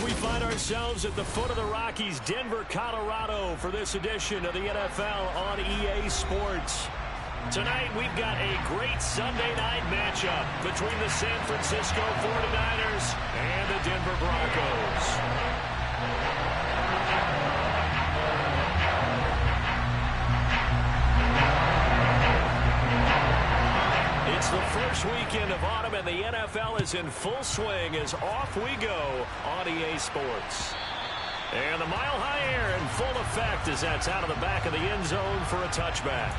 We find ourselves at the foot of the Rockies, Denver, Colorado, for this edition of the NFL on EA Sports. Tonight, we've got a great Sunday night matchup between the San Francisco 49ers and the Denver Broncos. It's the first weekend of autumn, and the NFL is in full swing as off we go on EA Sports. And the mile-high air in full effect as that's out of the back of the end zone for a touchback.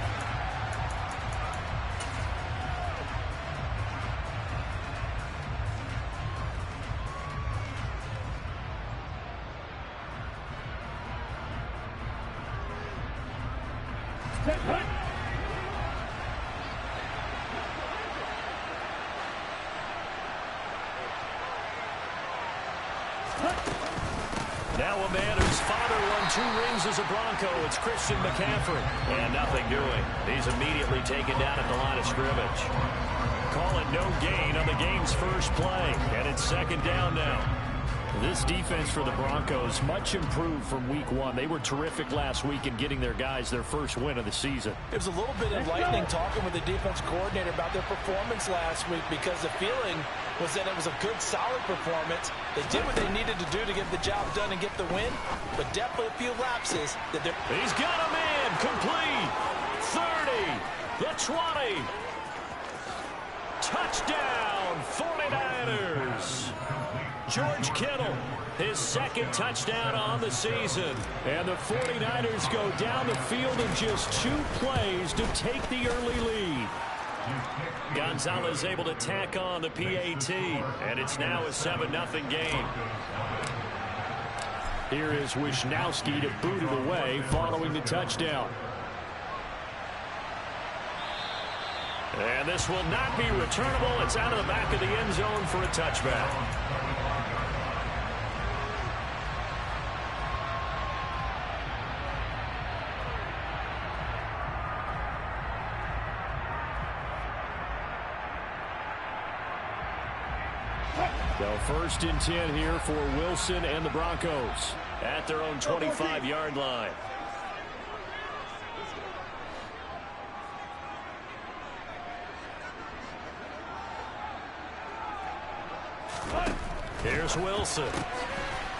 Now a man whose father won 2 rings as a Bronco. It's Christian McCaffrey. And nothing doing. He's immediately taken down at the line of scrimmage. Call it no gain on the game's first play. And it's second down now. This defense for the Broncos, much improved from week 1. They were terrific last week in getting their guys their first win of the season. It was a little bit enlightening talking with the defense coordinator about their performance last week, because the feeling was that it was a good, solid performance. They did what they needed to do to get the job done and get the win, but definitely a few lapses. He's got a man, complete, 30, the 20. Touchdown, 49ers. George Kittle, his second touchdown on the season. And the 49ers go down the field in just 2 plays to take the early lead. Gonzalez able to tack on the PAT, and it's now a 7-0 game. Here is Wisnowski to boot it away following the touchdown. And this will not be returnable. It's out of the back of the end zone for a touchback. So 1st and 10 here for Wilson and the Broncos at their own 25-yard line. Here's Wilson.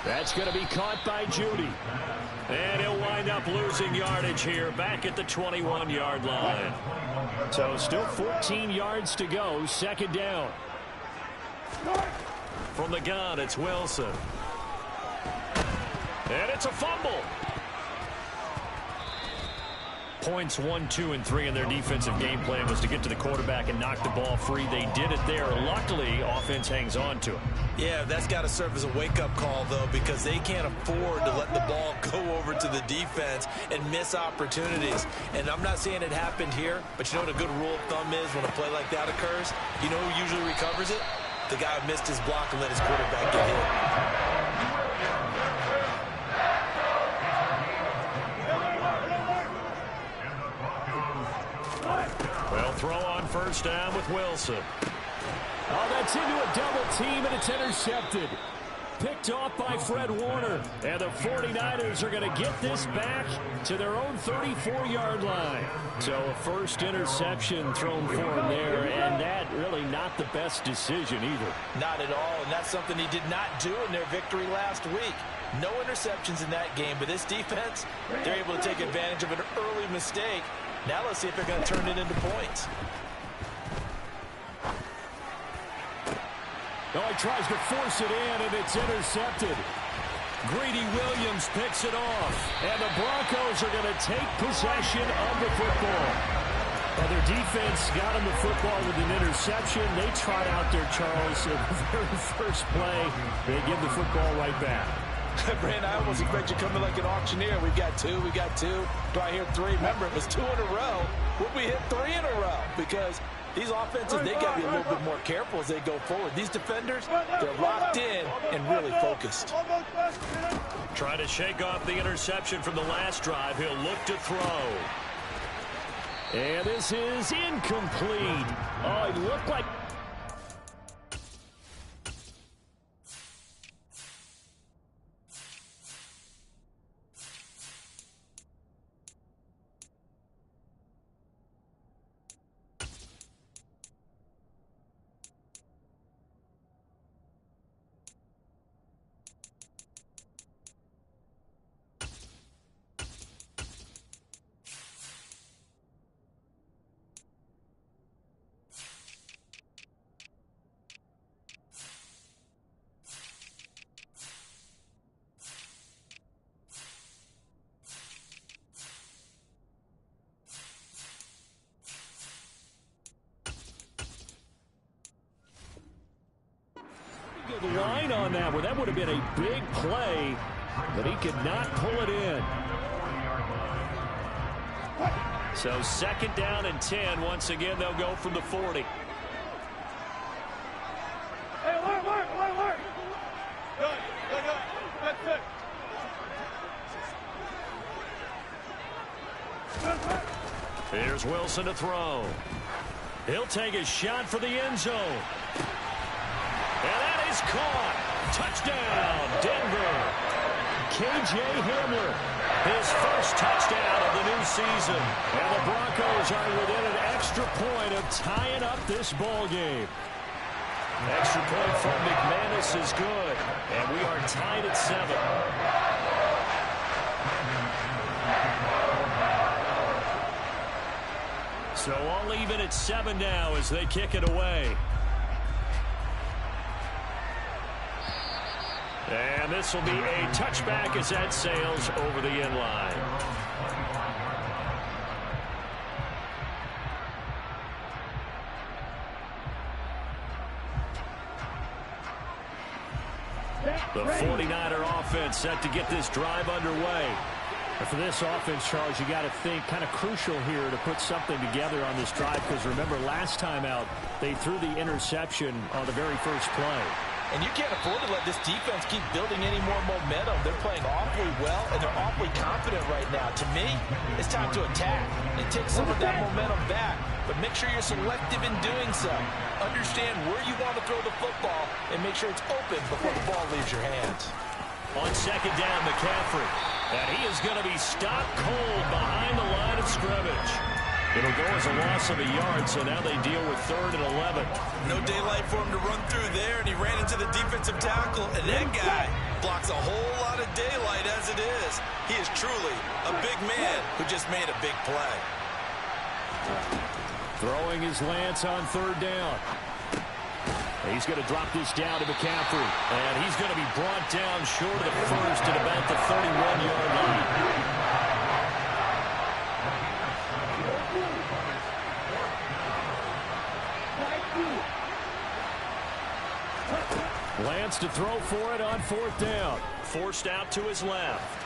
That's going to be caught by Judy. And he'll wind up losing yardage here back at the 21-yard line. So still 14 yards to go, second down. From the gun, it's Wilson. And it's a fumble. Points 1, 2, and 3 in their defensive game plan was to get to the quarterback and knock the ball free. They did it there. Luckily, offense hangs on to it. Yeah, that's got to serve as a wake-up call, though, because they can't afford to let the ball go over to the defense and miss opportunities. And I'm not saying it happened here, but you know what a good rule of thumb is when a play like that occurs? You know who usually recovers it? The guy who missed his block and let his quarterback get hit. Well, throw on first down with Wilson. Oh, that's into a double team, and it's intercepted. Picked off by Fred Warner. And the 49ers are going to get this back to their own 34-yard line. So a first interception thrown for him there, and that really not the best decision either. Not at all, and that's something he did not do in their victory last week. No interceptions in that game, but this defense, they're able to take advantage of an early mistake. Now let's see if they're going to turn it into points. Oh, he tries to force it in, and it's intercepted. Greedy Williams picks it off, and the Broncos are going to take possession of the football. Well, their defense got them the football with an interception. They trot out there, Charles, at the very first play. They give the football right back. Brandon, I almost expect you coming like an auctioneer. We've got 2, we got 2. Do I hear 3? Remember, it was 2 in a row. Would we hit 3 in a row? Because these offenses, they got to be a little bit more careful as they go forward. These defenders, they're locked in and really focused. Trying to shake off the interception from the last drive. He'll look to throw. And this is incomplete. Oh, it looked like... on that one. That would have been a big play, but he could not pull it in. So 2nd down and 10. Once again, they'll go from the 40. Hey, work. Good. That's it. Here's Wilson to throw. He'll take a shot for the end zone. And that is caught. Touchdown, Denver. K.J. Hamler, his first touchdown of the new season. And the Broncos are within an extra point of tying up this ball game. Extra point from McManus is good. And we are tied at 7. So all even at 7 now as they kick it away. And this will be a touchback as that sails over the end line. The 49er offense set to get this drive underway. And for this offense, Charles, you got to think kind of crucial here to put something together on this drive, because remember last time out they threw the interception on the very first play. And you can't afford to let this defense keep building any more momentum. They're playing awfully well, and they're awfully confident right now. To me, it's time to attack and take some of that momentum back. But make sure you're selective in doing so. Understand where you want to throw the football and make sure it's open before the ball leaves your hands. On 2nd down, McCaffrey. And he is going to be stopped cold behind the line of scrimmage. It'll go as a loss of a yard, so now they deal with 3rd and 11. No daylight for him to run through there, and he ran into the defensive tackle, and that guy blocks a whole lot of daylight as it is. He is truly a big man who just made a big play. Throwing his Lance on 3rd down. He's going to drop this down to McCaffrey, and he's going to be brought down short of the first at about the 31-yard line. Lance to throw for it on 4th down. Forced out to his left.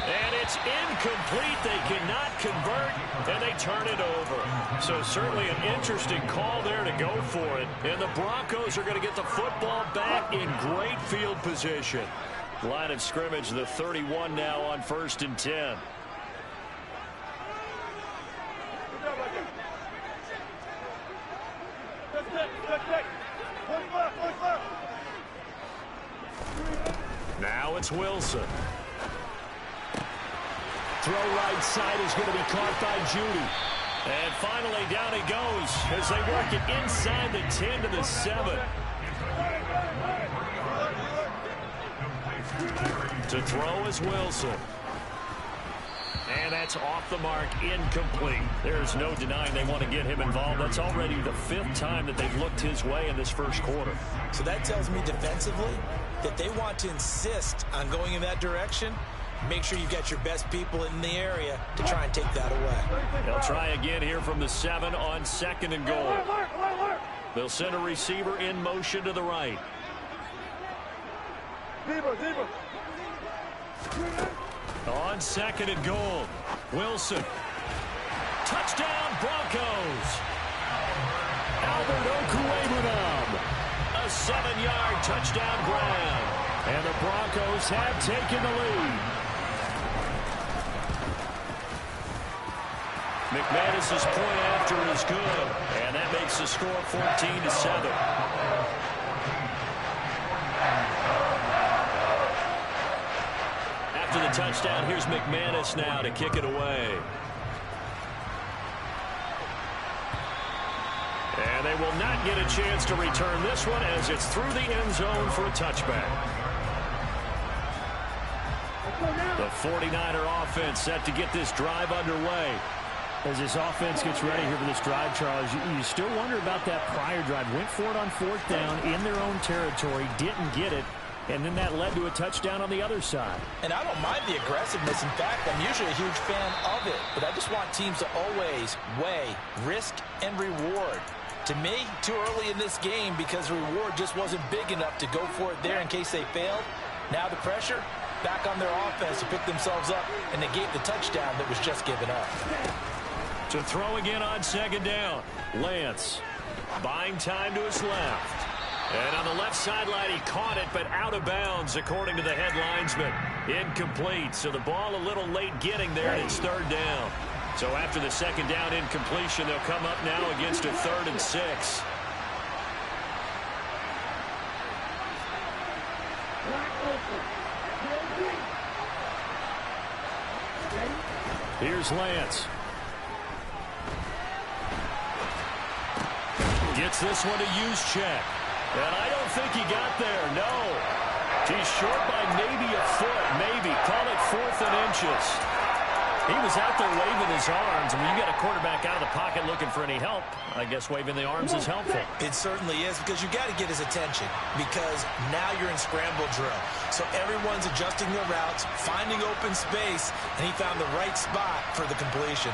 And it's incomplete. They cannot convert, and they turn it over. So certainly an interesting call there to go for it. And the Broncos are going to get the football back in great field position. Line of scrimmage, the 31 now on 1st and 10. Now it's Wilson. Throw right side is going to be caught by Judy. And finally down he goes as they work it inside the 10 to the 7. To throw is Wilson. And that's off the mark, incomplete. There's no denying they want to get him involved. That's already the 5th time that they've looked his way in this first quarter. So that tells me defensively that they want to insist on going in that direction. Make sure you've got your best people in the area to try and take that away. They'll try again here from the 7 on 2nd and goal. They'll send a receiver in motion to the right. On 2nd and goal, Wilson. Touchdown, Broncos. Albert Okwuegbunam. A 7-yard touchdown grab. And the Broncos have taken the lead. McManus's point after is good, and that makes the score 14 to 7. After the touchdown, here's McManus now to kick it away. And they will not get a chance to return this one as it's through the end zone for a touchback. The 49er offense set to get this drive underway. As this offense gets ready here for this drive, Charles, you still wonder about that prior drive. Went for it on 4th down in their own territory, didn't get it, and then that led to a touchdown on the other side. And I don't mind the aggressiveness. In fact, I'm usually a huge fan of it, but I just want teams to always weigh risk and reward. To me, too early in this game because the reward just wasn't big enough to go for it there in case they failed. Now the pressure back on their offense to pick themselves up and negate the touchdown that was just given up. To throw again on second down. Lance buying time to his left. And on the left sideline, he caught it, but out of bounds, according to the head linesman. Incomplete, so the ball a little late getting there, and it's third down. So after the second down incompletion, they'll come up now against a 3rd and 6. Here's Lance. Gets this one to Juszczyk. And I don't think he got there, no. He's short by maybe a foot, maybe. Call it 4th and inches. He was out there waving his arms. And when you get a quarterback out of the pocket looking for any help, I guess waving the arms is helpful. It certainly is, because you got to get his attention, because now you're in scramble drill. So everyone's adjusting their routes, finding open space, and he found the right spot for the completion.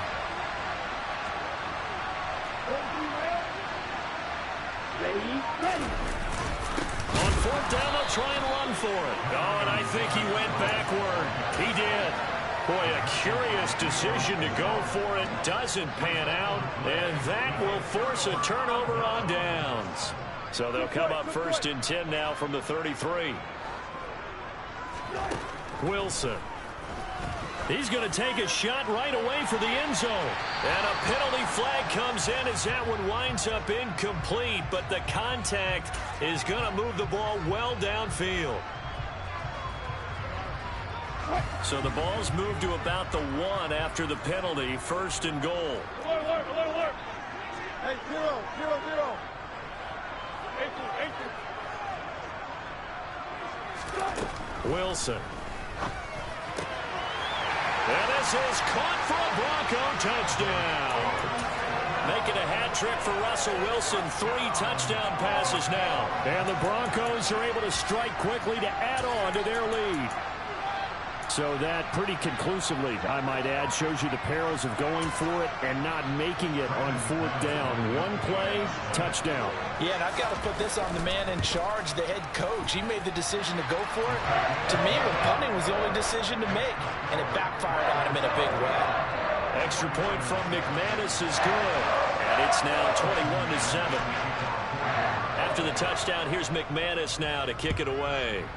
On 4th down, they'll try and run for it. Oh, and I think he went backward. He did. Boy, a curious decision to go for it. Doesn't pan out, and that will force a turnover on downs. So they'll come up 1st and 10 now from the 33. Wilson. He's going to take a shot right away for the end zone. And a penalty flag comes in as that one winds up incomplete, but the contact is going to move the ball well downfield. So the ball's moved to about the 1 after the penalty. 1st and goal. Alert. Hey, 0. 18. Wilson. And this is caught for a Bronco touchdown. Making a hat trick for Russell Wilson. 3 touchdown passes now. And the Broncos are able to strike quickly to add on to their lead. So that pretty conclusively, I might add, shows you the perils of going for it and not making it on 4th down. 1 play, touchdown. Yeah, and I've got to put this on the man in charge, the head coach. He made the decision to go for it. To me, when punting was the only decision to make, and it backfired on him in a big way. Extra point from McManus is good, and it's now 21-7. After the touchdown, here's McManus now to kick it away.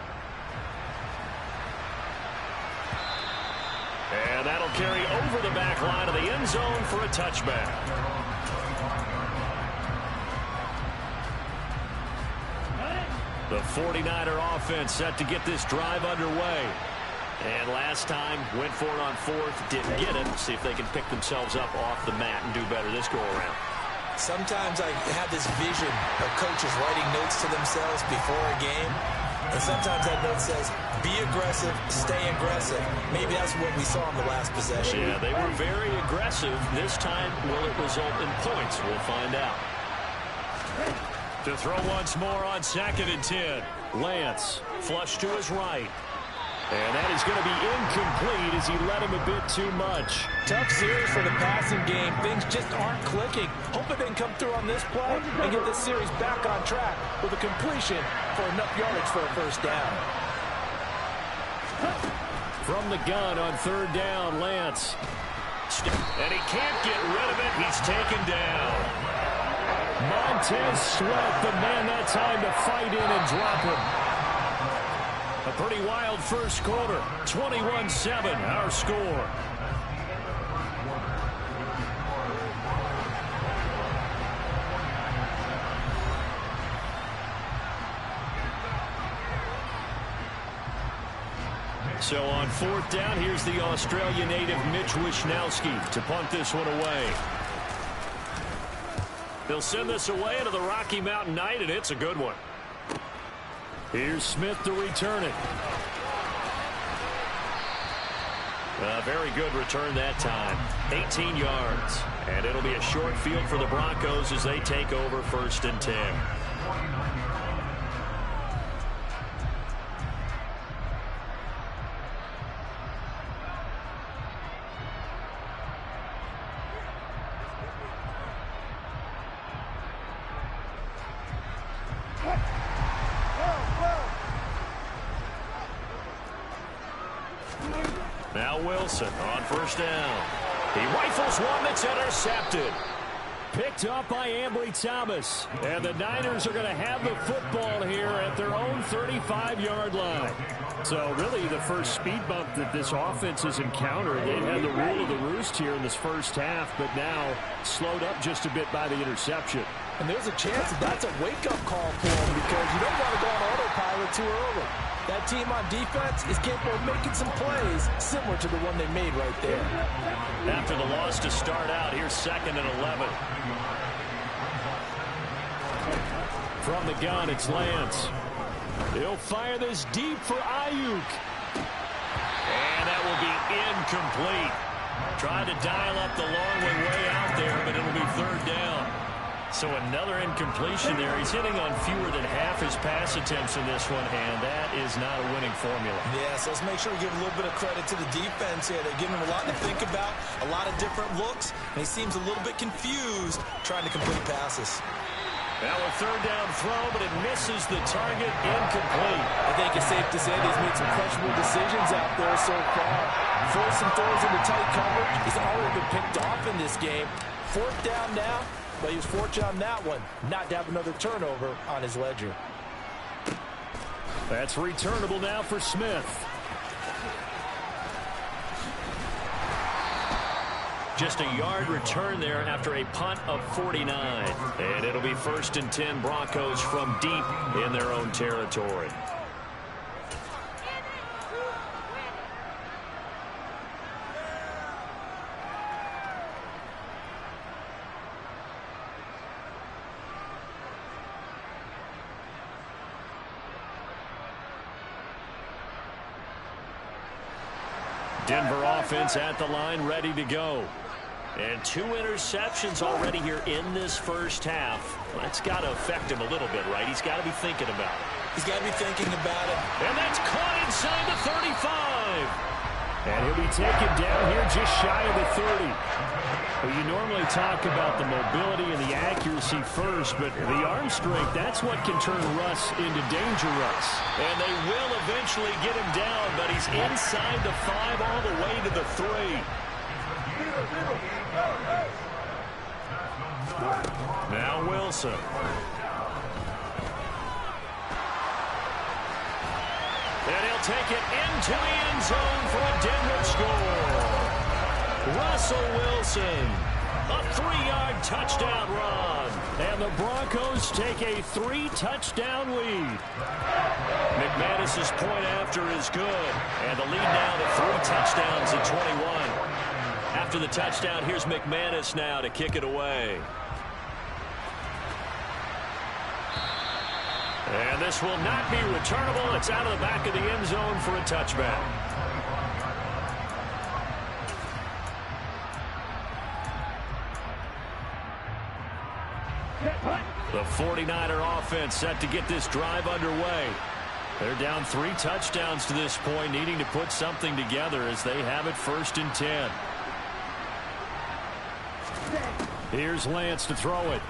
And that'll carry over the back line of the end zone for a touchback. The 49er offense set to get this drive underway. And last time, went for it on 4th, didn't get it. See if they can pick themselves up off the mat and do better this go-around. Sometimes I have this vision of coaches writing notes to themselves before a game. And sometimes that note says, be aggressive, stay aggressive. Maybe that's what we saw in the last possession. Yeah, they were very aggressive. This time, will it result in points? We'll find out. To throw once more on 2nd and 10. Lance, flush to his right. And that is going to be incomplete as he led him a bit too much. Tough series for the passing game. Things just aren't clicking. Hope it didn't come through on this play and get this series back on track with a completion for enough yardage for a 1st down. From the gun on 3rd down, Lance. And he can't get rid of it. He's taken down. Montez Sweat, the man that time to fight in and drop him. A pretty wild first quarter. 21-7, our score. So on 4th down, here's the Australian native Mitch Wishnowsky to punt this one away. They'll send this away into the Rocky Mountain Night, and it's a good one. Here's Smith to return it. A very good return that time. 18 yards. And it'll be a short field for the Broncos as they take over 1st and 10. Now Wilson on first down. He rifles one that's intercepted. Picked up by Ambry Thomas. And the Niners are going to have the football here at their own 35-yard line. So really the first speed bump that this offense has encountered. They've had the rule of the roost here in this first half, but now slowed up just a bit by the interception. And there's a chance that that's a wake-up call for them because you don't want to go on autopilot too early. That team on defense is capable of making some plays similar to the one they made right there. After the loss to start out, here's 2nd and 11. From the gun, it's Lance. He'll fire this deep for Ayuk. And that will be incomplete. Trying to dial up the long way out there, but it'll be 3rd down. So another incompletion there. He's hitting on fewer than half his pass attempts in this one, and that is not a winning formula. Yes, let's make sure we give a little bit of credit to the defense here. They're giving him a lot to think about, a lot of different looks, and he seems a little bit confused trying to complete passes. Now a 3rd down throw, but it misses the target, incomplete. I think it's safe to say that he's made some questionable decisions out there so far. Forcing throws into tight coverage. He's already been picked off in this game. 4th down now. But he was fortunate on that one, not to have another turnover on his ledger. That's returnable now for Smith. Just a yard return there after a punt of 49. And it'll be 1st and 10 Broncos from deep in their own territory. Denver offense at the line, ready to go. And 2 interceptions already here in this first half. That's got to affect him a little bit, right? He's got to be thinking about it. He's got to be thinking about it. And that's caught inside the 35. And he'll be taken down here just shy of the 30. Well, you normally talk about the mobility and the accuracy first, but the arm strength, that's what can turn Russ into danger Russ. And they will eventually get him down, but he's inside the 5 all the way to the 3. Now Wilson. And he'll take it into the end zone for a Denver score. Russell Wilson, a 3-yard touchdown run. And the Broncos take a 3-touchdown lead. McManus's point after is good. And the lead now to 3 touchdowns at 21. After the touchdown, here's McManus now to kick it away. And this will not be returnable. It's out of the back of the end zone for a touchback. The 49er offense set to get this drive underway. They're down 3 touchdowns to this point, needing to put something together as they have it 1st and 10. Here's Lance to throw it.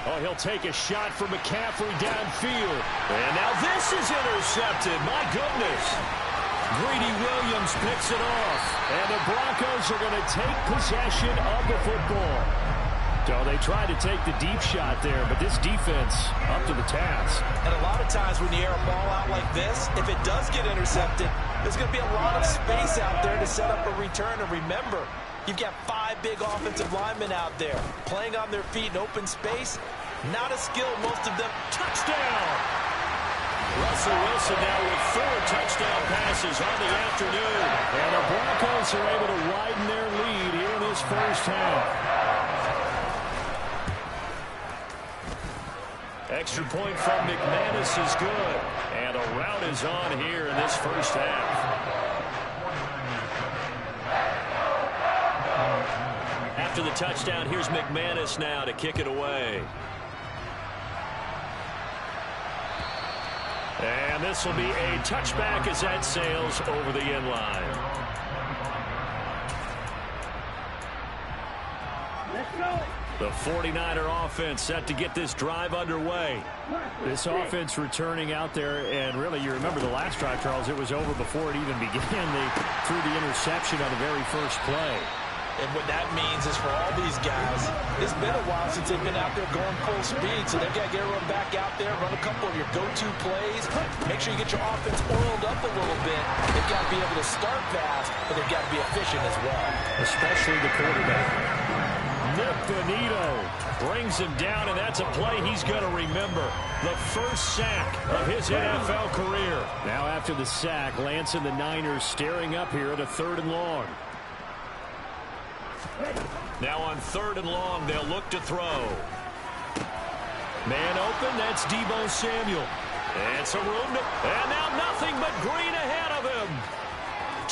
Oh, he'll take a shot for McCaffrey downfield. And now this is intercepted. My goodness. Greedy Williams picks it off. And the Broncos are going to take possession of the football. So they tried to take the deep shot there, but this defense up to the task. And a lot of times when you air a ball out like this, if it does get intercepted, there's going to be a lot of space out there to set up a return. And remember, you've got 5 big offensive linemen out there playing on their feet in open space. Not a skill, most of them. Touchdown! Russell Wilson now with 4 touchdown passes on the afternoon. And the Broncos are able to widen their lead here in this first half. Extra point from McManus is good. And a rout is on here in this first half. After the touchdown, here's McManus now to kick it away. And this will be a touchback as that sails over the end line. Let's go. The 49er offense set to get this drive underway. This offense returning out there, and really, you remember the last drive, Charles, it was over before it even began. They threw the interception on the very first play. And what that means is for all these guys, it's been a while since they've been out there going full speed, so they've got to get everyone back out there, run a couple of your go-to plays, make sure you get your offense oiled up a little bit. They've got to be able to start fast, but they've got to be efficient as well. Especially the quarterback. Nick Bonito brings him down, and that's a play he's going to remember. The first sack of his NFL career. Now after the sack, Lance and the Niners staring up here at a 3rd and long. Now on 3rd and long, they'll look to throw. Man open, that's Deebo Samuel. And some room to, and now nothing but green ahead of him.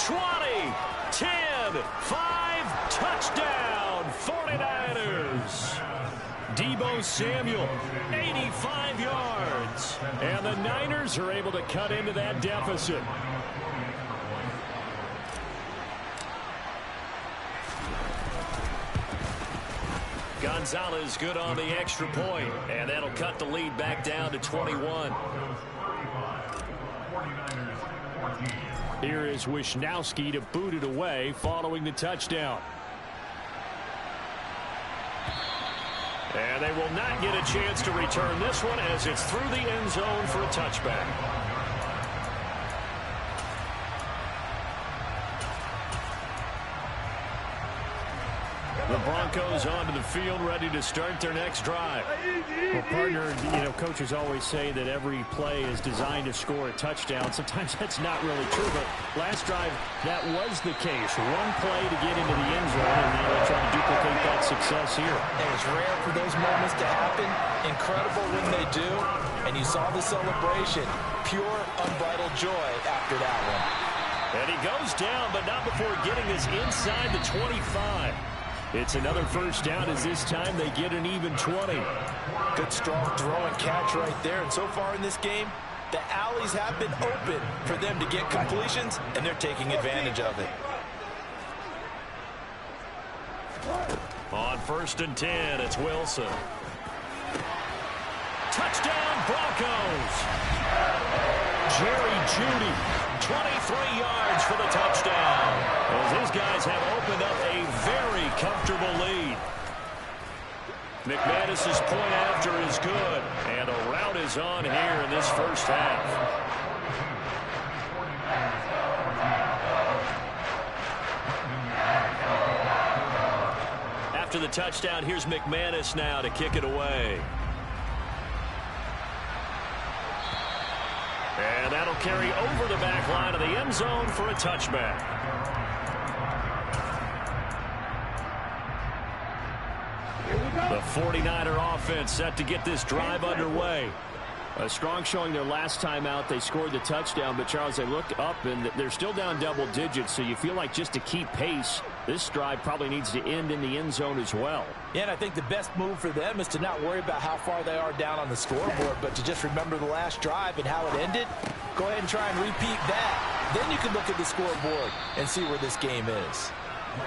20, 10, 5, touchdown, 49ers. Deebo Samuel, 85 yards. And the Niners are able to cut into that deficit. Gonzalez good on the extra point, and that'll cut the lead back down to 21. Here is Wisnowski to boot it away following the touchdown. And they will not get a chance to return this one as it's through the end zone for a touchback. The Broncos onto the field, ready to start their next drive. Well, partner, coaches always say that every play is designed to score a touchdown. Sometimes that's not really true, but last drive, that was the case. One play to get into the end zone, and now they're trying to duplicate that success here. And it's rare for those moments to happen. Incredible when they do. And you saw the celebration. Pure, unbridled joy after that one. And he goes down, but not before getting this inside the 25. It's another first down as this time they get an even 20. Good strong throw and catch right there. And so far in this game, the alleys have been open for them to get completions, and they're taking advantage of it. On 1st and 10, it's Wilson. Touchdown Broncos. Jerry Jeudy, 23 yards for the touchdown. As these guys have opened up a very comfortable lead. McManus's point after is good, and a rout is on here in this first half. After the touchdown, here's McManus now to kick it away. And that'll carry over the back line of the end zone for a touchback. The 49er offense set to get this drive underway. A strong showing their last time out. They scored the touchdown, but Charles, they looked up and they're still down double digits, so you feel like just to keep pace, this drive probably needs to end in the end zone as well. Yeah, and I think the best move for them is to not worry about how far they are down on the scoreboard, but to just remember the last drive and how it ended. Go ahead and try and repeat that. Then you can look at the scoreboard and see where this game is.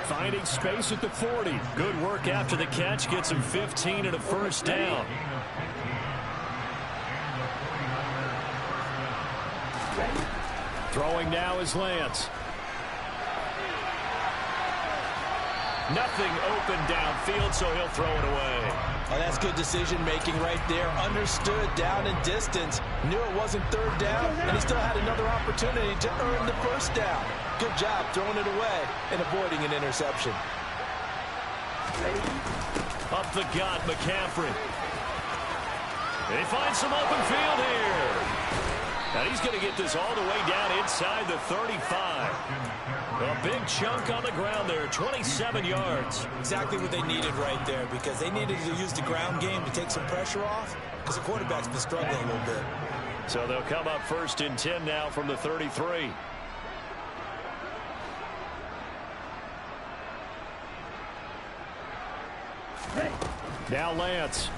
Finding space at the 40. Good work after the catch. Gets him 15 and a first down. Throwing now is Lance. Nothing open downfield, so he'll throw it away. Oh, that's good decision-making right there. Understood down and distance. Knew it wasn't 3rd down, and he still had another opportunity to earn the 1st down. Good job throwing it away and avoiding an interception. Up the gut, McCaffrey. They find some open field here. Now he's going to get this all the way down inside the 35. A big chunk on the ground there, 27 yards. Exactly what they needed right there, because they needed to use the ground game to take some pressure off, because the quarterback's been struggling a little bit. So they'll come up 1st and 10 now from the 33. Now Lance.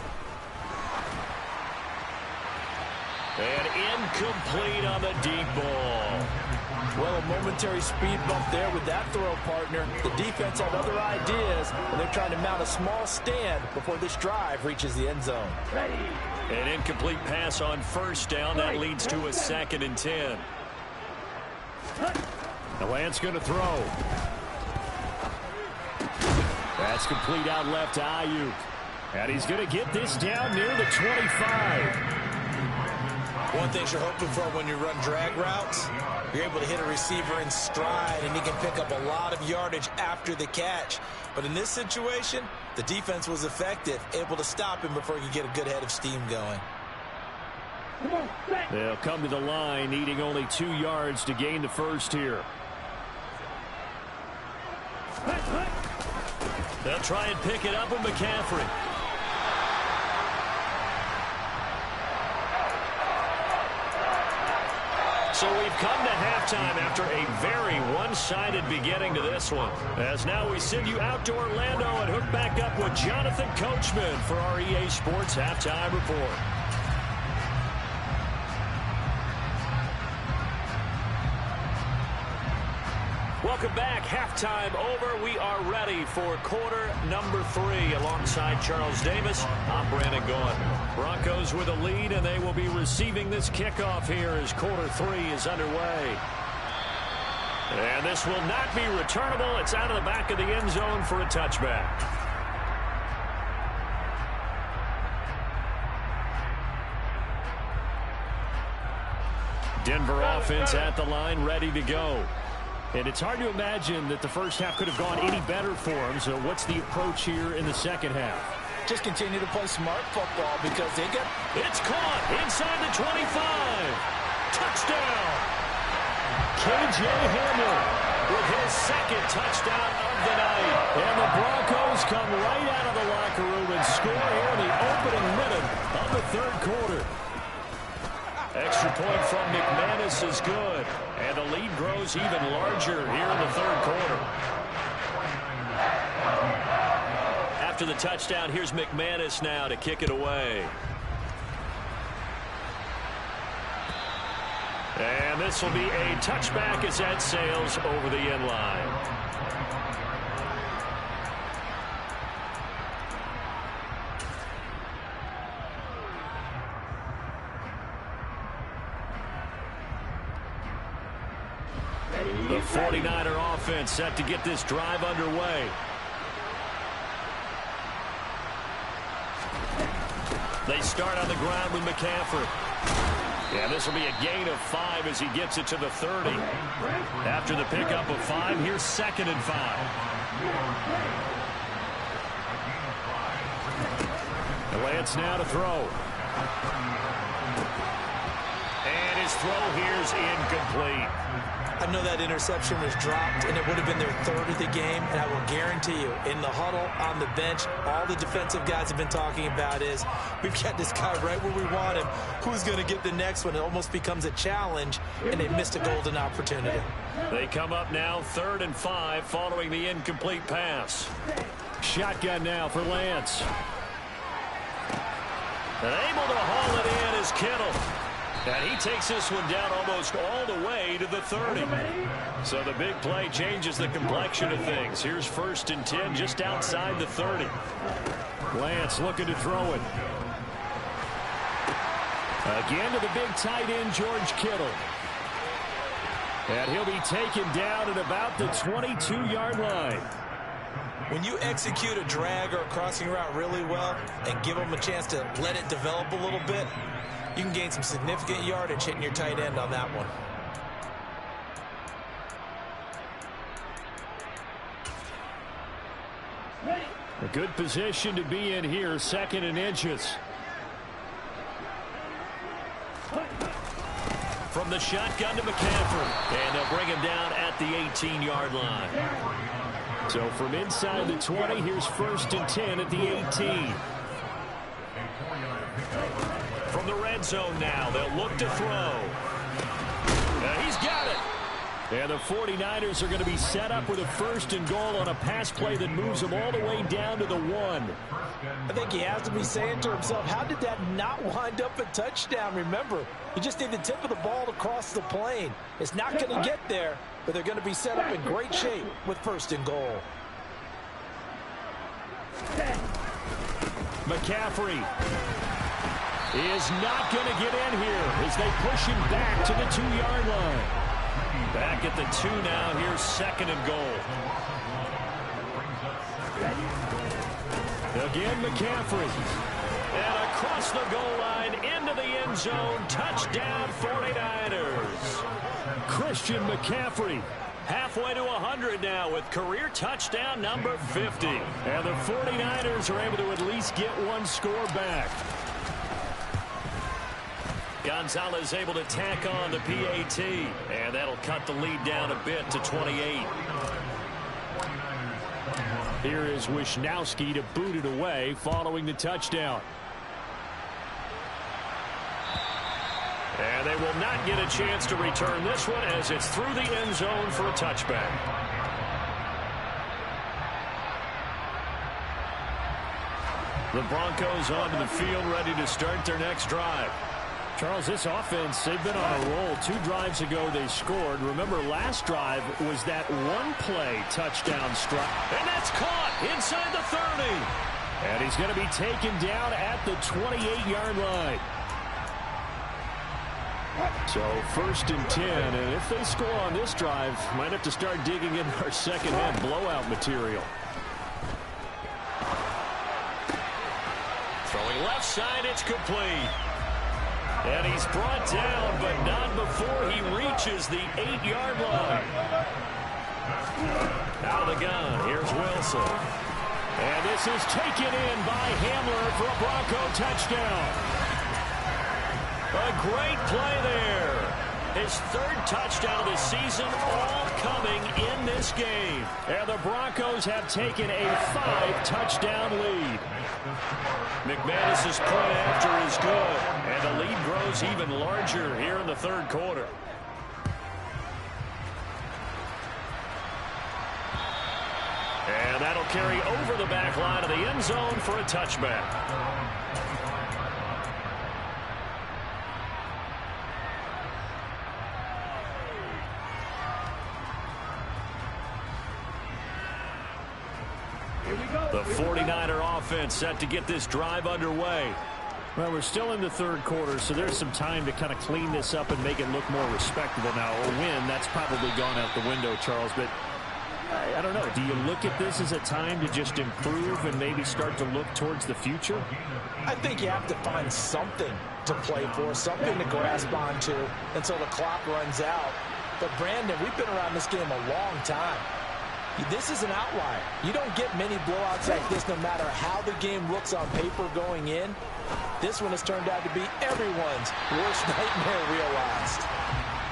And incomplete on the deep ball. Well, a moment momentary speed bump there with that throw partner. The defense had other ideas, and they're trying to mount a small stand before this drive reaches the end zone. An incomplete pass on first down. That leads to a 2nd and 10. The Lance going to throw. That's complete out left to Ayuk. And he's going to get this down near the 25. One thing you're hoping for when you run drag routes, you're able to hit a receiver in stride, and he can pick up a lot of yardage after the catch. But in this situation, the defense was effective, able to stop him before he could get a good head of steam going. They'll come to the line, needing only 2 yards to gain the first here. They'll try and pick it up with McCaffrey. So we've come to halftime after a very one-sided beginning to this one. As now we send you out to Orlando and hook back up with Jonathan Coachman for our EA Sports Halftime Report. Welcome back. Halftime over. We are ready for quarter number 3. Alongside Charles Davis, I'm Brandon Gaughan. Broncos with a lead, and they will be receiving this kickoff here as quarter 3 is underway. And this will not be returnable. It's out of the back of the end zone for a touchback. Denver offense at the line, ready to go. And it's hard to imagine that the first half could have gone any better for them. So what's the approach here in the second half? Just continue to play smart football because they get... It's caught inside the 25. Touchdown. K.J. Hamler with his 2nd touchdown of the night. And the Broncos come right out of the locker room and score here in the opening minute of the 3rd quarter. Extra point from McManus is good. And the lead grows even larger here in the 3rd quarter. After the touchdown, here's McManus now to kick it away. And this will be a touchback as that sails over the end line. The 49er offense set to get this drive underway. They start on the ground with McCaffrey. Yeah, this will be a gain of 5 as he gets it to the 30. After the pickup of 5, here's 2nd and 5. The Lance now to throw. And his throw here's incomplete. I know that interception was dropped, and it would have been their 3rd of the game, and I will guarantee you, in the huddle, on the bench, all the defensive guys have been talking about is, we've got this guy right where we want him. Who's going to get the next one? It almost becomes a challenge, and they missed a golden opportunity. They come up now 3rd and 5 following the incomplete pass. Shotgun now for Lance. And able to haul it in is Kittle. And he takes this one down almost all the way to the 30. So the big play changes the complexion of things. Here's 1st and 10 just outside the 30. Lance looking to throw it. Again to the big tight end, George Kittle. And he'll be taken down at about the 22-yard line. When you execute a drag or a crossing route really well and give them a chance to let it develop a little bit, you can gain some significant yardage hitting your tight end on that one. A good position to be in here, 2nd and inches. From the shotgun to McCaffrey. And they'll bring him down at the 18-yard line. So from inside the 20, here's 1st and 10 at the 18. From the red zone now, they'll look to throw. He's got it. And the 49ers are going to be set up with a 1st and goal on a pass play that moves them all the way down to the 1. I think he has to be saying to himself, how did that not wind up a touchdown? Remember, you just need the tip of the ball to cross the plane. It's not going to get there, but they're going to be set up in great shape with first and goal. McCaffrey is not going to get in here as they push him back to the 2-yard line. Back at the 2 now. Here's second and goal. Again, McCaffrey. And across the goal line into the end zone. Touchdown, 49ers. Christian McCaffrey. Halfway to 100 now with career touchdown number 50. And the 49ers are able to at least get one score back. Gonzalez able to tack on the PAT. And that'll cut the lead down a bit to 28. Here is Wisnowski to boot it away following the touchdown. And they will not get a chance to return this one as it's through the end zone for a touchback. The Broncos onto the field ready to start their next drive. Charles, this offense, they've been on a roll. 2 drives ago they scored. Remember, last drive was that one-play touchdown strike. And that's caught inside the 30. And he's going to be taken down at the 28-yard line. So first and 10, and if they score on this drive, might have to start digging in our second-half blowout material. Throwing left side, it's complete. And he's brought down, but not before he reaches the 8-yard line. Out of the gun, here's Wilson. And this is taken in by Hamler for a Bronco touchdown. A great play there. His 3rd touchdown of the season, all coming in this game. And the Broncos have taken a 5-touchdown lead. McManus's point after is good, and the lead grows even larger here in the 3rd quarter. And that'll carry over the back line of the end zone for a touchback. The 49er offense set to get this drive underway. Well, we're still in the 3rd quarter, so there's some time to kind of clean this up and make it look more respectable now. A win, that's probably gone out the window, Charles, but I don't know. Do you look at this as a time to just improve and maybe start to look towards the future? I think you have to find something to play for, something to grasp onto until the clock runs out. But, Brandon, we've been around this game a long time. This is an outlier. You don't get many blowouts like this no matter how the game looks on paper going in. This one has turned out to be everyone's worst nightmare realized.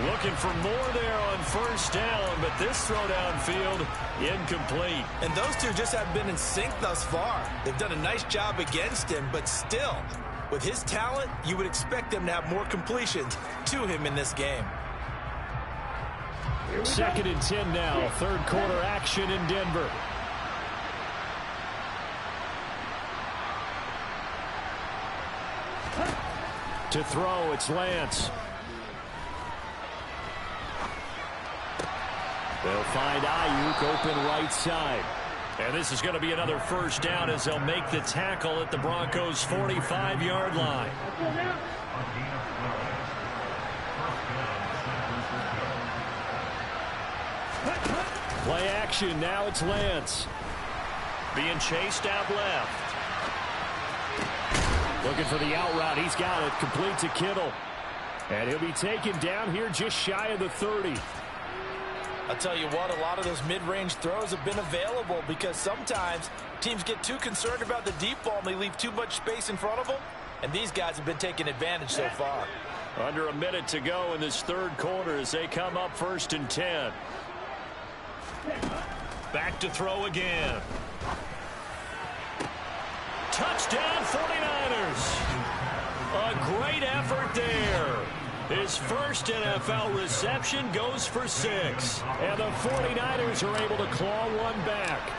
Looking for more there on first down, but this throw downfield incomplete. And those two just haven't been in sync thus far. They've done a nice job against him, but still, with his talent, you would expect them to have more completions to him in this game. 2nd and 10 now. 3rd quarter action in Denver. To throw, it's Lance. They'll find Ayuk open right side. And this is going to be another first down as they'll make the tackle at the Broncos' 45-yard line. Play action, now it's Lance. Being chased out left. Looking for the out route, he's got it, complete to Kittle. And he'll be taken down here just shy of the 30. I'll tell you what, a lot of those mid-range throws have been available because sometimes teams get too concerned about the deep ball and they leave too much space in front of them. And these guys have been taking advantage so far. Under a minute to go in this 3rd quarter as they come up 1st and 10. Back to throw again. Touchdown 49ers. A great effort there. His first NFL reception goes for 6. And the 49ers are able to claw one back.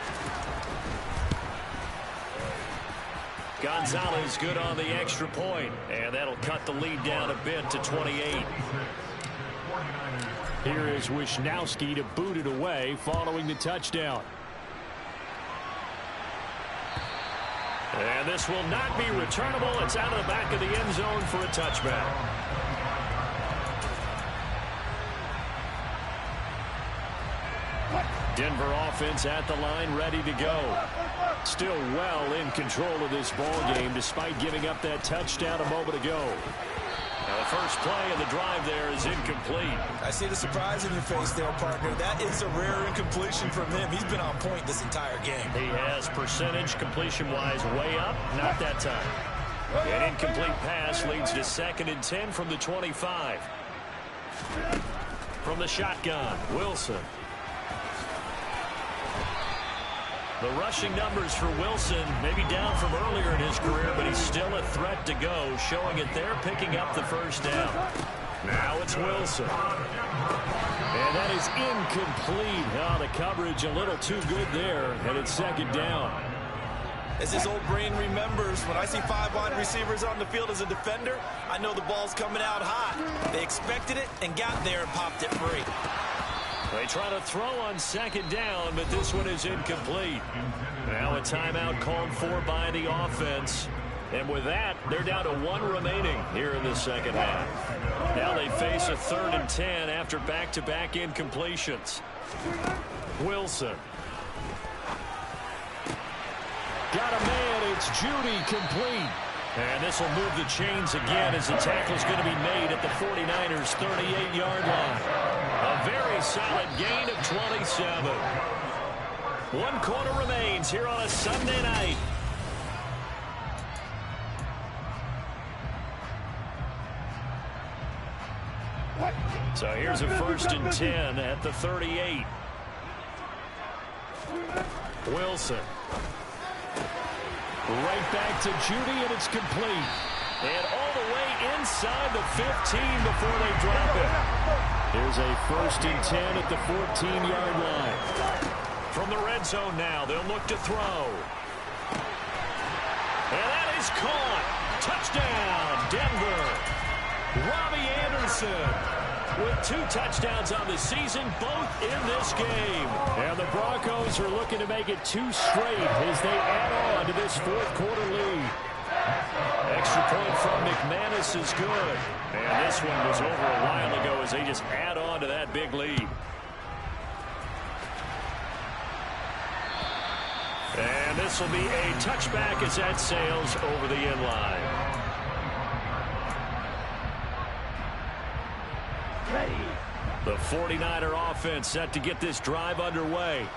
Gonzalez good on the extra point. And that'll cut the lead down a bit to 28. Here is Wisnowski to boot it away following the touchdown. And this will not be returnable. It's out of the back of the end zone for a touchback. Denver offense at the line, ready to go. Still well in control of this ball game despite giving up that touchdown a moment ago. Now the first play of the drive there is incomplete. I see the surprise in your face there, partner. That is a rare incompletion from him. He's been on point this entire game. He has percentage completion-wise way up. Not that time. An incomplete pass leads to 2nd and 10 from the 25. From the shotgun, Wilson. The rushing numbers for Wilson maybe down from earlier in his career, but he's still a threat to go, showing it there, picking up the first down. Now it's Wilson. And that is incomplete. Oh, the coverage a little too good there, and it's 2nd down. As his old brain remembers, when I see 5 wide receivers on the field as a defender, I know the ball's coming out hot. They expected it and got there and popped it free. They try to throw on 2nd down, but this one is incomplete. Now a timeout called for by the offense. And with that, they're down to 1 remaining here in the second half. Now they face a 3rd and 10 after back-to-back incompletions. Wilson. Got a man. It's Judy complete. And this will move the chains again as the tackle is going to be made at the 49ers' 38-yard line. A very solid gain of 27. 1 quarter remains here on a Sunday night. So here's a 1st and 10 at the 38. Wilson. Right back to Judy, and it's complete. And all the way inside the 15 before they drop it. Here's a 1st and 10 at the 14-yard line. From the red zone now, they'll look to throw. And that is caught. Touchdown, Denver. Robbie Anderson with 2 touchdowns on the season, both in this game. And the Broncos are looking to make it 2 straight as they add on to this 4th quarter lead. Extra point from McManus is good. And this one was over a while ago as they just add on to that big lead. And this will be a touchback as that sails over the end line. The 49er offense set to get this drive underway.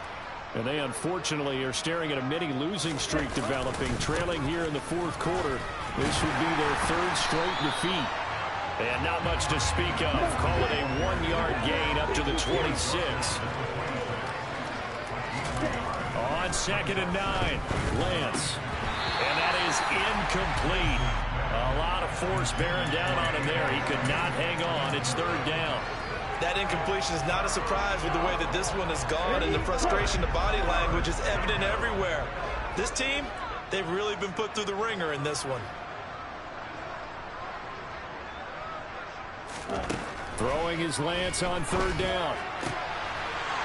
And they unfortunately are staring at a mini losing streak developing, trailing here in the 4th quarter. This would be their 3rd straight defeat. And not much to speak of. Call it a 1-yard gain up to the 26. On 2nd and 9, Lance. And that is incomplete. A lot of force bearing down on him there. He could not hang on. It's 3rd down. That incompletion is not a surprise with the way that this one has gone, and the frustration, the body language is evident everywhere. This team, they've really been put through the ringer in this one. Throwing his Lance on 3rd down.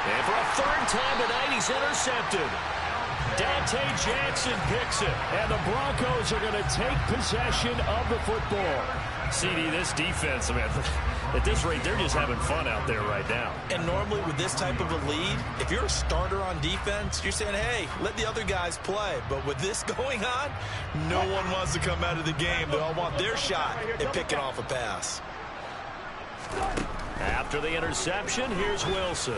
And for a 3rd time tonight, he's intercepted. Dante Jackson picks it, and the Broncos are going to take possession of the football. CD, this defense, man, at this rate, they're just having fun out there right now. And normally with this type of a lead, if you're a starter on defense, you're saying, hey, let the other guys play. But with this going on, no one wants to come out of the game. They all want their shot at picking off a pass. After the interception, here's Wilson.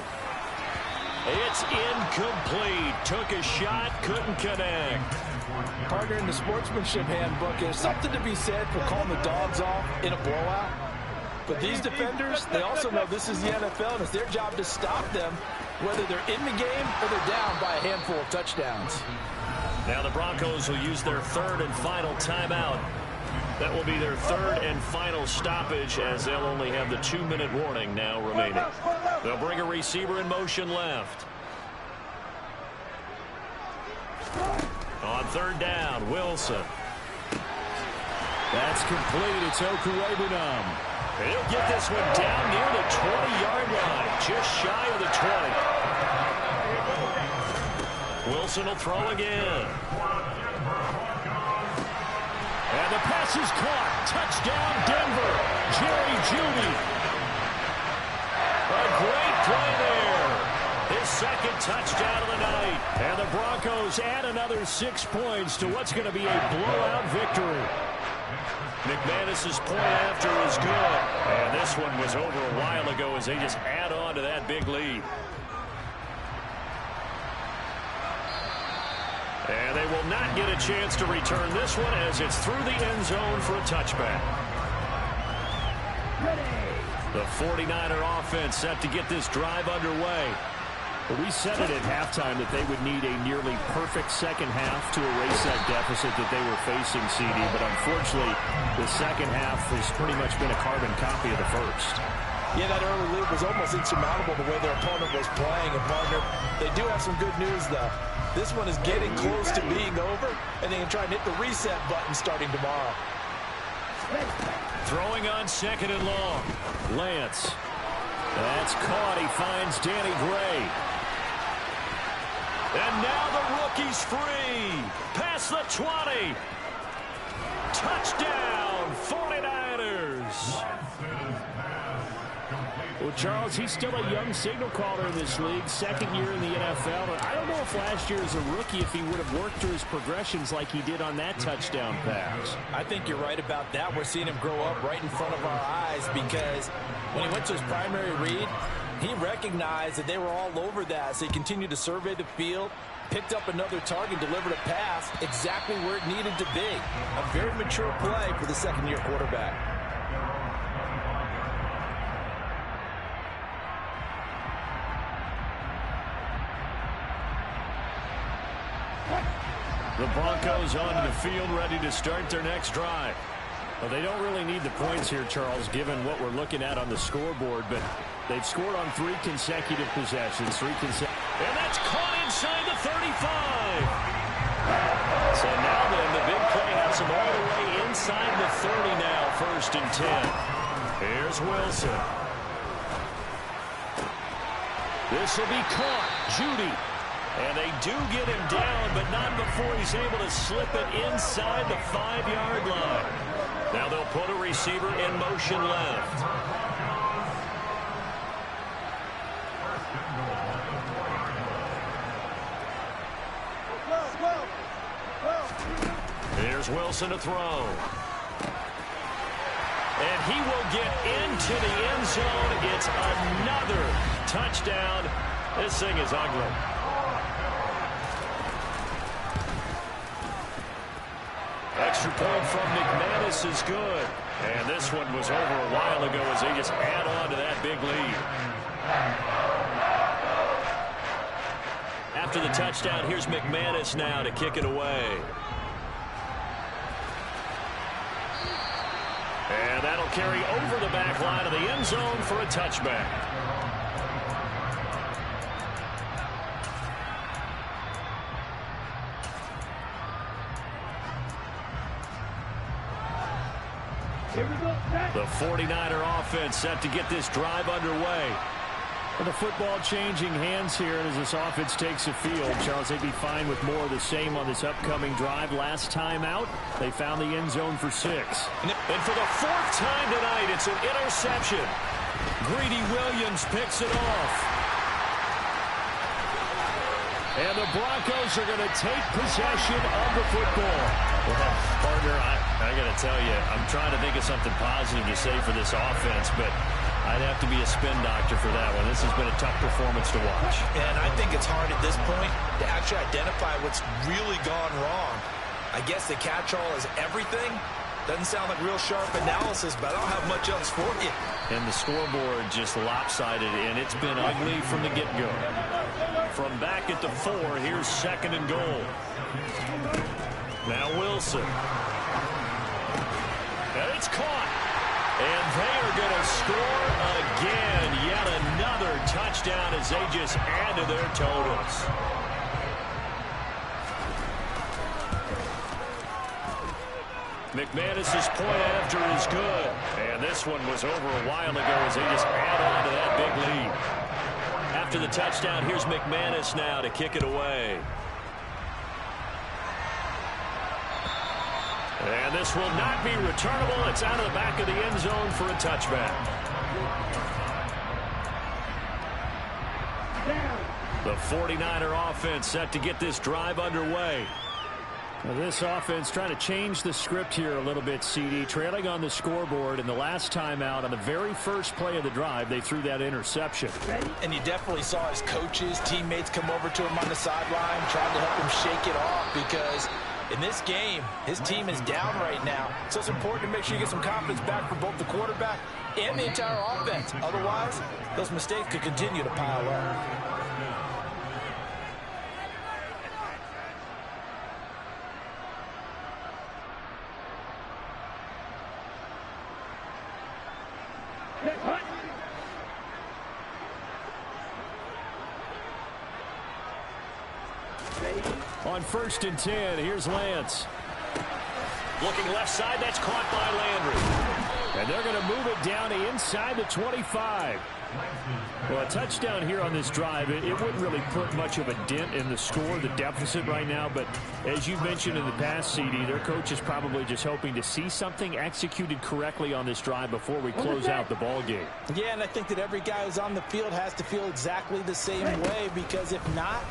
It's incomplete. Took a shot, couldn't connect. Partner, in the sportsmanship handbook, there's something to be said for calling the dogs off in a blowout. But these defenders, they also know this is the NFL, and it's their job to stop them, whether they're in the game or they're down by a handful of touchdowns. Now the Broncos will use their 3rd and final timeout. That will be their 3rd and final stoppage as they'll only have the 2-minute warning now remaining. They'll bring a receiver in motion left. On 3rd down, Wilson. That's complete. It's Okurebunom. He'll get this one down near the 20-yard line, just shy of the 20. Wilson will throw again. And the pass is caught. Touchdown, Denver. Jerry Jeudy. A great play there. His second touchdown of the night. And the Broncos add another 6 points to what's going to be a blowout victory. McManus's point after is good. And this one was over a while ago as they just add on to that big lead. And they will not get a chance to return this one as it's through the end zone for a touchback. The 49er offense set to get this drive underway. We said it at halftime that they would need a nearly perfect second half to erase that deficit that they were facing, CD. But unfortunately, the second half has pretty much been a carbon copy of the first. Yeah, that early lead was almost insurmountable the way their opponent was playing. And, partner, they do have some good news, though. This one is getting close to being over, and they can try and hit the reset button starting tomorrow. Throwing on second and long. Lance. That's caught. He finds Danny Gray. And now the rookie's free. Past the 20. Touchdown, 49ers. Well, Charles, he's still a young signal caller in this league, second year in the NFL. I don't know if last year as a rookie, if he would have worked through his progressions like he did on that touchdown pass. I think you're right about that. We're seeing him grow up right in front of our eyes because when he went to his primary read, he recognized that they were all over that. So he continued to survey the field, picked up another target, delivered a pass exactly where it needed to be. A very mature play for the second-year quarterback. The Broncos onto the field, ready to start their next drive. Well, they don't really need the points here, Charles, given what we're looking at on the scoreboard, but they've scored on 3 consecutive possessions. And that's caught inside the 35. So now then, the big play has them all the way inside the 30 now, 1st and 10. Here's Wilson. This will be caught. Jeudy. And they do get him down, but not before he's able to slip it inside the 5-yard line. Now they'll put a receiver in motion left. Here's Wilson to throw. And he will get into the end zone. It's another touchdown. This thing is ugly. Extra point from McManus is good. And this one was over a while ago as they just add on to that big lead. After the touchdown, here's McManus now to kick it away. And that'll carry over the back line of the end zone for a touchback. The 49er offense set to get this drive underway. Well, the football changing hands here, and as this offense takes the field, Charles, they'd be fine with more of the same on this upcoming drive. Last time out, they found the end zone for 6. And for the 4th time tonight, it's an interception. Greedy Williams picks it off. And the Broncos are going to take possession of the football. Well, partner, I got to tell you, I'm trying to think of something positive to say for this offense, but I'd have to be a spin doctor for that one. This has been a tough performance to watch. And I think it's hard at this point to actually identify what's really gone wrong. I guess the catch-all is everything. Doesn't sound like real sharp analysis, but I don't have much else for you. And the scoreboard just lopsided, and it's been ugly from the get-go. From back at the 4, here's 2nd and goal. Now Wilson. And it's caught. And they are going to score again. Yet another touchdown as they just add to their totals. McManus's point after is good. And this one was over a while ago as they just add on to that big lead. After the touchdown, here's McManus now to kick it away. And this will not be returnable. It's out of the back of the end zone for a touchback. The 49er offense set to get this drive underway. Well, this offense trying to change the script here a little bit, CD. Trailing on the scoreboard, and the last time out on the very first play of the drive, they threw that interception. And you definitely saw his coaches, teammates come over to him on the sideline, trying to help him shake it off because in this game, his team is down right now. So it's important to make sure you get some confidence back for both the quarterback and the entire offense. Otherwise, those mistakes could continue to pile up. On 1st and 10, here's Lance. Looking left side, that's caught by Landry. And they're going to move it down to inside the 25. Well, a touchdown here on this drive, it wouldn't really put much of a dent in the score, the deficit right now. But as you mentioned in the past, CD, their coach is probably just hoping to see something executed correctly on this drive before we close out the ball game. Yeah, and I think that every guy who's on the field has to feel exactly the same way, because if not,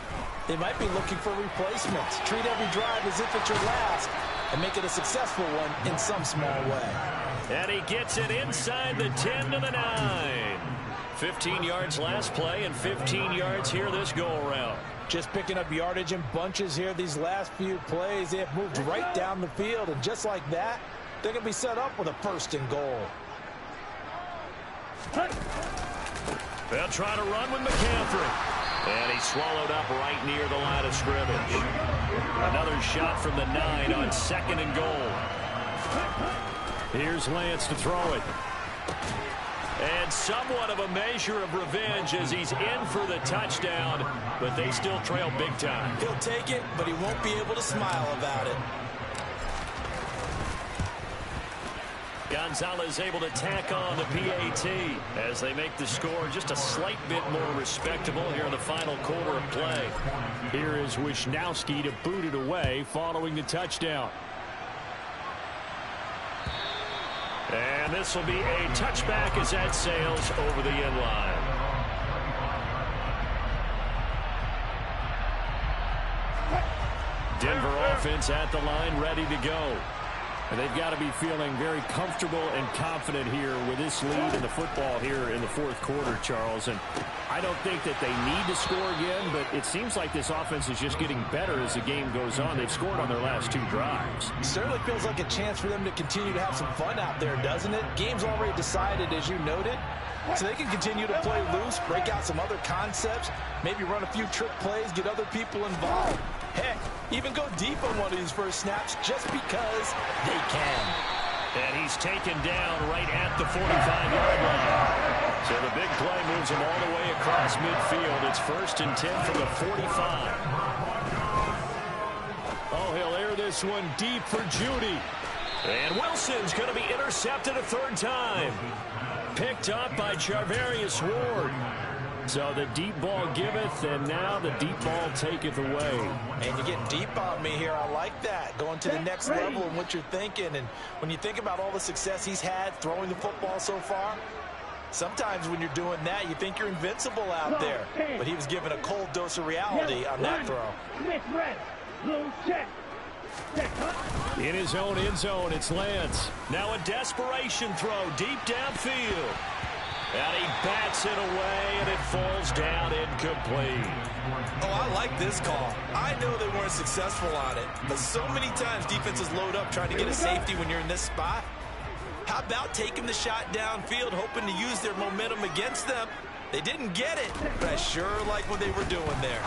they might be looking for replacements. Treat every drive as if it's your last and make it a successful one in some small way. And he gets it inside the 10 to the 9. 15 yards last play and 15 yards here this go-around. Just picking up yardage in bunches here these last few plays. They have moved right down the field, and just like that, they're going to be set up with a 1st and goal. They'll try to run with McCaffrey. And he's swallowed up right near the line of scrimmage. Another shot from the 9 on 2nd and goal. Here's Lance to throw it. And somewhat of a measure of revenge as he's in for the touchdown, but they still trail big time. He'll take it, but he won't be able to smile about it. Gonzalez able to tack on the PAT as they make the score just a slight bit more respectable here in the final quarter of play. Here is Wisnowski to boot it away following the touchdown. And this will be a touchback as that sails over the end line. Denver offense at the line, ready to go. And they've got to be feeling very comfortable and confident here with this lead in the football here in the 4th quarter, Charles. And I don't think that they need to score again, but it seems like this offense is just getting better as the game goes on. They've scored on their last 2 drives. It certainly feels like a chance for them to continue to have some fun out there, doesn't it? Game's already decided, as you noted. So they can continue to play loose, break out some other concepts, maybe run a few trick plays, get other people involved. Heck, even go deep on one of these first snaps just because they can. And he's taken down right at the 45-yard line. So the big play moves him all the way across midfield. It's 1st and 10 from the 45. Oh, he'll air this one deep for Judy. And Wilson's going to be intercepted a 3rd time. Picked up by Charvarius Ward. So the deep ball giveth, and now the deep ball taketh away. And you get deep on me here. I like that. Going to the next level in what you're thinking. And when you think about all the success he's had throwing the football so far, sometimes when you're doing that, you think you're invincible out there. But he was given a cold dose of reality on that throw. In his own end zone, it's Lance. Now a desperation throw deep downfield. And he bats it away, and it falls down incomplete. Oh, I like this call. I know they weren't successful on it, but so many times defenses load up trying to get a safety when you're in this spot. How about taking the shot downfield, hoping to use their momentum against them? They didn't get it, but I sure like what they were doing there.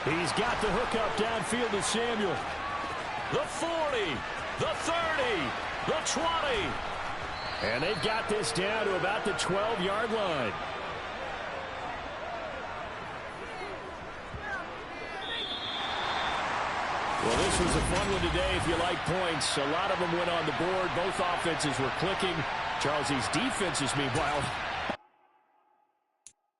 He's got the hook up downfield to Samuel. The 40, the 30, the 20. And they've got this down to about the 12-yard line. Well, this was a fun one today if you like points. A lot of them went on the board. Both offenses were clicking. Charles, these defenses, meanwhile,